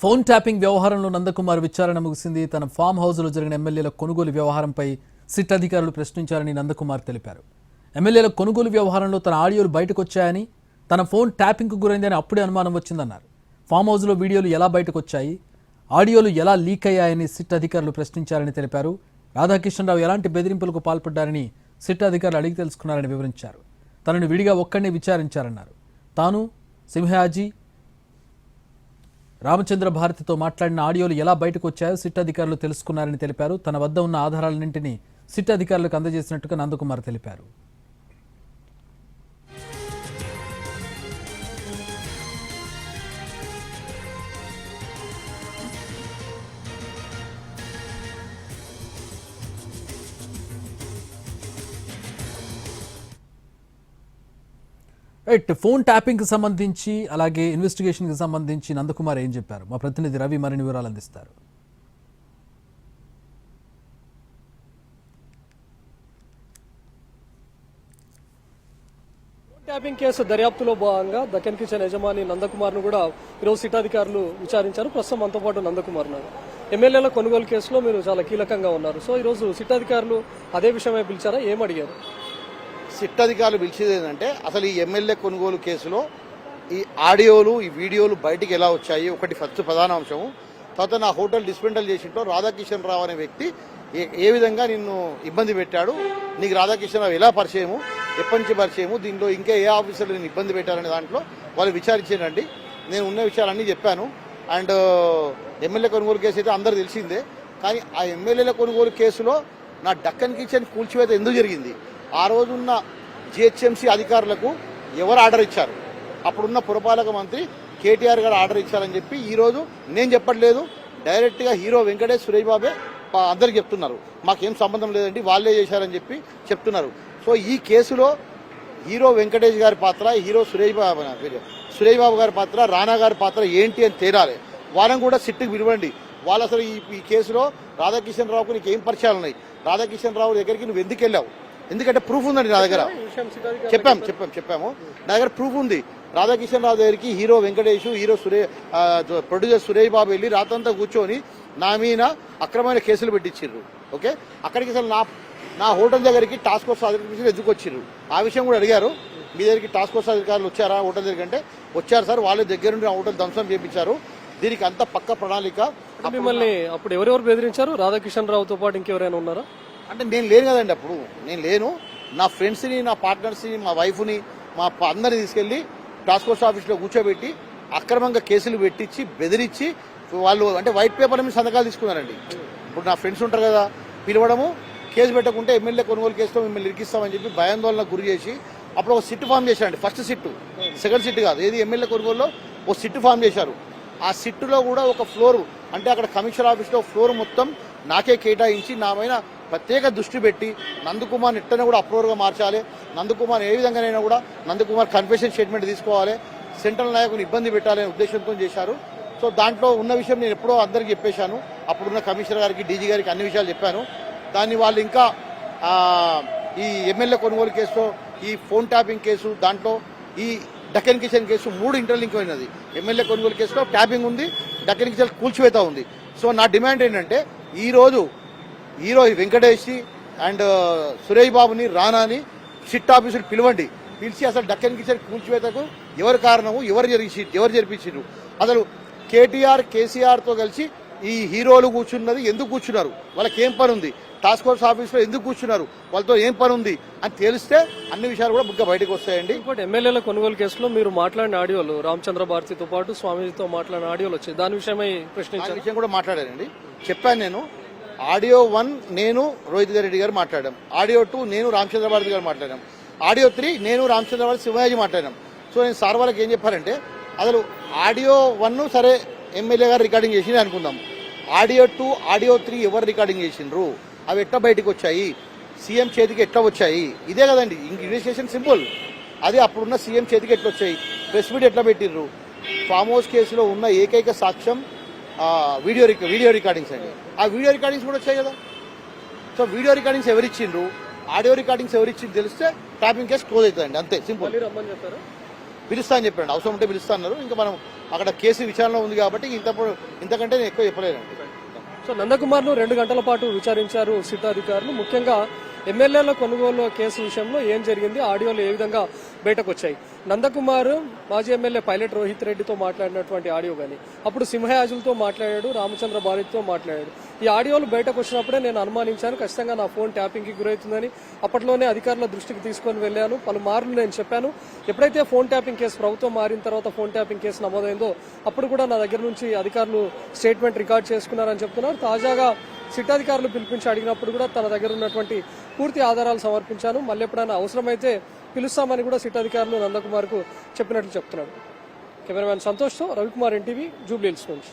Phone tapping వ్యవహారంలో నందకుమార్ విచారణ ముగిసింది. తన ఫామ్ హౌస్లో జరిగిన ఎమ్మెల్యేల కొనుగోలు వ్యవహారంపై సిట్ అధికారులు ప్రశ్నించారని నందకుమార్ తెలిపారు. ఎమ్మెల్యేల కొనుగోలు వ్యవహారంలో తన ఆడియోలు బయటకు వచ్చాయని, తన ఫోన్ ట్యాపింగ్కు గురైందని అప్పుడే అనుమానం వచ్చిందన్నారు. ఫామ్ హౌస్లో వీడియోలు ఎలా బయటకు వచ్చాయి, ఆడియోలు ఎలా లీక్ అయ్యాయని సిట్ అధికారులు ప్రశ్నించారని తెలిపారు. రాధాకిషన్రావు ఎలాంటి బెదిరింపులకు పాల్పడ్డారని సిట్ అధికారులు అడిగి తెలుసుకున్నారని వివరించారు. తనను విడిగా ఒక్కడినే విచారించారన్నారు. తాను సింహాజీ రామచంద్ర భారతితో మాట్లాడిన ఆడియోలు ఎలా బయటకు వచ్చాయో సిట్ అధికారులు తెలుసుకున్నారని తెలిపారు. తన వద్ద ఉన్న ఆధారాలన్నింటినీ సిట్ అధికారులకు అందజేసినట్టుగా నందకుమార్ తెలిపారు. ఫోన్ ట్యాపింగ్కి సంబంధించి అలాగే ఇన్వెస్టిగేషన్కి సంబంధించి నందకుమార్ ఏం చెప్పారు? మా ప్రతినిధి రవి మరిన్ని వివరాలు అందిస్తారు. ట్యాపింగ్ కేసు దర్యాప్తులో భాగంగా దక్కన్ కిచెన్ యజమాని నందకుమార్ను కూడా ఈరోజు సిట్ అధికారులు విచారించారు. ప్రస్తుతం మనతో పాటు నందకుమార్ ఉన్నారు. ఎమ్మెల్యేల కొనుగోలు కేసులో మీరు చాలా కీలకంగా ఉన్నారు. సో ఈరోజు సిట్ అధికారులు అదే విషయమే పిలిచారా, ఏమడిగారు? సిట్ అధికారులు పిలిచేది ఏంటంటే అసలు ఈ ఎమ్మెల్యే కొనుగోలు కేసులో ఈ ఆడియోలు ఈ వీడియోలు బయటికి ఎలా వచ్చాయి ఒకటి ఫస్ట్ ప్రధాన అంశము. తర్వాత నా హోటల్ డిస్మెంటల్ చేసింటో రాధాకిషన్ రావు అనే వ్యక్తి ఏ విధంగా నిన్ను ఇబ్బంది పెట్టాడు, నీకు రాధాకిషన్ రావు ఎలా పరిచయము, ఎప్పటి నుంచి పరిచయము, దీంట్లో ఇంకా ఏ ఆఫీసర్లు నేను ఇబ్బంది పెట్టారనే దాంట్లో వాళ్ళు విచారించారండి. నేను ఉన్న విషయాలన్నీ చెప్పాను. అండ్ ఎమ్మెల్యే కొనుగోలు కేసు అయితే అందరు తెలిసిందే. కానీ ఆ ఎమ్మెల్యేల కొనుగోలు కేసులో నా డక్కన్ కిచెన్ కూల్చివేత ఎందుకు జరిగింది, ఆ రోజున్న జిహెచ్ఎంసీ అధికారులకు ఎవరు ఆర్డర్ ఇచ్చారు, అప్పుడున్న పురపాలక మంత్రి కేటీఆర్ గారు ఆర్డర్ ఇచ్చారని చెప్పి ఈరోజు నేను చెప్పట్లేదు, డైరెక్ట్గా హీరో వెంకటేష్ సురేష్ బాబే అందరికి చెప్తున్నారు. మాకేం సంబంధం లేదండి, వాళ్ళే చేశారని చెప్పి చెప్తున్నారు. సో ఈ కేసులో హీరో వెంకటేష్ గారి పాత్ర, హీరో సురేష్ బాబు గారి పాత్ర, రానా గారి పాత్ర ఏంటి అని తేరాలి. వాళ్ళని కూడా సిట్టుకు పిలవండి. వాళ్ళు అసలు ఈ కేసులో రాధాకిషన్ రావుకు నీకు ఏం పరిచయాలు ఉన్నాయి, రాధాకిషన్ రావు దగ్గరికి నువ్వు ఎందుకు వెళ్ళావు, ఎందుకంటే ప్రూఫ్ ఉందండి నా దగ్గర. చెప్పాము నా దగ్గర ప్రూఫ్ ఉంది. రాధాకిషన్ రావు దగ్గరికి hero Venkatesh, hero producer Suresh Babu వెళ్ళి రాత్రంతా కూర్చొని నా మీద అక్రమమైన కేసులు పెట్టించారు. ఓకే, అక్కడికి అసలు నా హోటల్ దగ్గరికి టాస్క్ ఫోర్స్ అధికారులు ఎందుకు వచ్చిర్రు ఆ విషయం కూడా అడిగారు. మీ దగ్గరికి టాస్క్ ఫోర్స్ అధికారులు వచ్చారా హోటల్ దగ్గర అంటే వచ్చారు సార్, వాళ్ళ దగ్గర నుండి ఆ హోటల్ ధ్వంసం చేయించారు. దీనికి అంత పక్క ప్రణాళిక. మిమ్మల్ని అప్పుడు ఎవరెవరు బెదిరించారు? రాధాకిషన్ రావుతో పాటు ఇంకెవరైనా ఉన్నారా? అంటే నేను లేను కదండి, అప్పుడు నేను లేను. నా ఫ్రెండ్స్ని, నా పార్ట్నర్స్ని, మా వైఫ్ని, మా అందరిని తీసుకెళ్లి టాస్క్ ఫోర్స్ ఆఫీస్లో కూర్చోబెట్టి అక్రమంగా కేసులు పెట్టించి బెదిరించి వాళ్ళు అంటే వైట్ పేపర్ మీద సంతకాలు తీసుకున్నారండి. ఇప్పుడు నా ఫ్రెండ్స్ ఉంటారు కదా, పిలవడము, కేసు పెట్టకుంటే ఎమ్మెల్యే కొనుగోలు కేసులో మిమ్మల్ని ఇరికిస్తామని చెప్పి భయాందోళనకు గురి చేసి అప్పుడు ఒక సిట్ ఫామ్ చేశారండి. ఫస్ట్ సిట్టు, సెకండ్ సిట్ కాదు, ఏది ఎమ్మెల్యే కొనుగోలులో ఒక సిట్ ఫామ్ చేశారు. ఆ సిట్టులో కూడా ఒక ఫ్లోర్ అంటే అక్కడ కమిషనర్ ఆఫీస్లో ఫ్లోర్ మొత్తం నాకే కేటాయించి నా పైన ప్రత్యేక దృష్టి పెట్టి నందకుమార్ ఇట్టనే కూడా అప్రూవర్గా మార్చాలి, నందకుమార్ ఏ విధంగానైనా కూడా నందకుమార్ కన్ఫెషన్ స్టేట్మెంట్ తీసుకోవాలి, సెంట్రల్ నాయకుని ఇబ్బంది పెట్టాలనే ఉద్దేశంతో చేశారు. సో దాంట్లో ఉన్న విషయం నేను ఎప్పుడో అందరికీ చెప్పేశాను, అప్పుడున్న కమిషనర్ గారికి, డీజీ గారికి అన్ని విషయాలు చెప్పాను. దాన్ని వాళ్ళు ఇంకా ఈ ఎమ్మెల్యే కొనుగోలు కేసులో, ఈ ఫోన్ ట్యాపింగ్ కేసు, దాంట్లో ఈ డక్కన్ కిచెన్ కేసు 3 ఇంటర్లింక్ అయినది. ఎమ్మెల్యే కొనుగోలు కేసులో ట్యాపింగ్ ఉంది, డక్కన్ కిచెన్ కూల్చివేత ఉంది. సో నా డిమాండ్ ఏంటంటే ఈరోజు హీరో వెంకటేష్ అండ్ సురేష్ బాబుని, రానాని సిట్ ఆఫీసులు పిలవండి. పిలిచి అసలు డక్కన్ కిచెన్ కూల్చివేతకు ఎవరు కారణము, ఎవరు జరిపించారు, అసలు కేటీఆర్ కేసీఆర్తో కలిసి ఈ హీరోలు కూర్చున్నది ఎందుకు కూర్చున్నారు, వాళ్ళకి ఏం పని ఉంది, టాస్క్ ఫోర్స్ ఆఫీస్లో ఎందుకు కూర్చున్నారు, వాళ్ళతో ఏం పని ఉంది అని తెలిస్తే అన్ని విషయాలు కూడా బుగ్గ బయటకు వస్తాయండి. ఇంకోటి, ఎమ్మెల్యేల కొనుగోలు కేసులో మీరు మాట్లాడిన ఆడియోలు, రామచంద్ర భారతితో పాటు స్వామీజీతో మాట్లాడిన ఆడియోలు వచ్చాయి, దాని విషయమై ప్రశ్నించిన విషయం కూడా మాట్లాడానండి. చెప్పాను నేను. ఆడియో 1 నేను రోహిత్ రెడ్డి గారు మాట్లాడాం, ఆడియో 2 నేను రామచంద్ర భారతి గారు మాట్లాడాం, ఆడియో 3 నేను రామచంద్ర భారతి సింహాజీ మాట్లాడాం. సో నేను సార్ వాళ్ళకి ఏం చెప్పారంటే అసలు ఆడియో 1 సరే ఎమ్మెల్యే గారు రికార్డింగ్ చేసి అనుకుందాం, ఆడియో 2 ఆడియో 3 ఎవరు రికార్డింగ్ చేసిండ్రు, అవి ఎట్లా బయటకు వచ్చాయి, సీఎం చేతికి ఎట్లా వచ్చాయి, ఇదే కదండి ఇన్వెస్టిగేషన్ సింపుల్. అదే అప్పుడున్న సీఎం చేతికి ఎట్లా వచ్చాయి, ప్రెస్ మీట్ ఎట్లా పెట్టిర్రు, ఫామ్ హౌస్ కేసులో ఉన్న ఏకైక సాక్ష్యం వీడియో రికార్డింగ్స్ అండి. ఆ వీడియో రికార్డింగ్స్ కూడా వచ్చాయి కదా. సో వీడియో రికార్డింగ్స్ ఎవరిచ్చిండ్రు, ఆడియో రికార్డింగ్స్ ఎవరిచ్చింది తెలిస్తే ట్యాపింగ్ కేసు క్లోజ్ అవుతుందండి, అంతే సింపుల్. పిలుస్తా అని చెప్పాడు. అవసరం ఉంటే పిలుస్తా అన్నారు. ఇంకా మనం అక్కడ కేసు విచారణలో ఉంది కాబట్టి ఇంతకంటే నేను ఎక్కువ చెప్పలేనండి. సో నందకుమార్ను 2 గంటల పాటు విచారించారు సిట్ అధికారులు. ముఖ్యంగా ఎమ్మెల్యేల కొనుగోలు కేసు విషయంలో ఏం జరిగింది, ఆడియోలు ఏ విధంగా బయటకు వచ్చాయి. నందకుమార్ మాజీ ఎమ్మెల్యే పైలట్ రోహిత్ రెడ్డితో మాట్లాడినటువంటి ఆడియో కానీ, అప్పుడు సింహయాజులతో మాట్లాడాడు, రామచంద్ర భారతితో మాట్లాడాడు. ఈ ఆడియోలు బయటకు వచ్చినప్పుడే నేను అనుమానించాను, ఖచ్చితంగా నా ఫోన్ ట్యాపింగ్కి గురవుతుందని. అప్పట్లోనే అధికారుల దృష్టికి తీసుకొని వెళ్ళాను. పలుమార్లు నేను చెప్పాను. ఎప్పుడైతే ఫోన్ ట్యాపింగ్ కేసు ప్రభుత్వం మారిన తర్వాత ఫోన్ ట్యాపింగ్ కేసు నమోదైందో అప్పుడు కూడా నా దగ్గర నుంచి అధికారులు స్టేట్మెంట్ రికార్డ్ చేసుకున్నారని చెప్తున్నారు. తాజాగా సిట్ అధికారులు పిలిపించి అడిగినప్పుడు కూడా తన దగ్గర ఉన్నటువంటి పూర్తి ఆధారాలు సమర్పించాను, మళ్ళీ ఎప్పుడైనా అవసరమైతే పిలుస్తామని కూడా సిట్ అధికారులు నందకుమార్కు చెప్పినట్లు చెప్తున్నాడు. కెమెరామ్యాన్ సంతోష్తో రవికుమార్, ఎన్టీవీ, జూబ్లీ హిల్స్ నుంచి.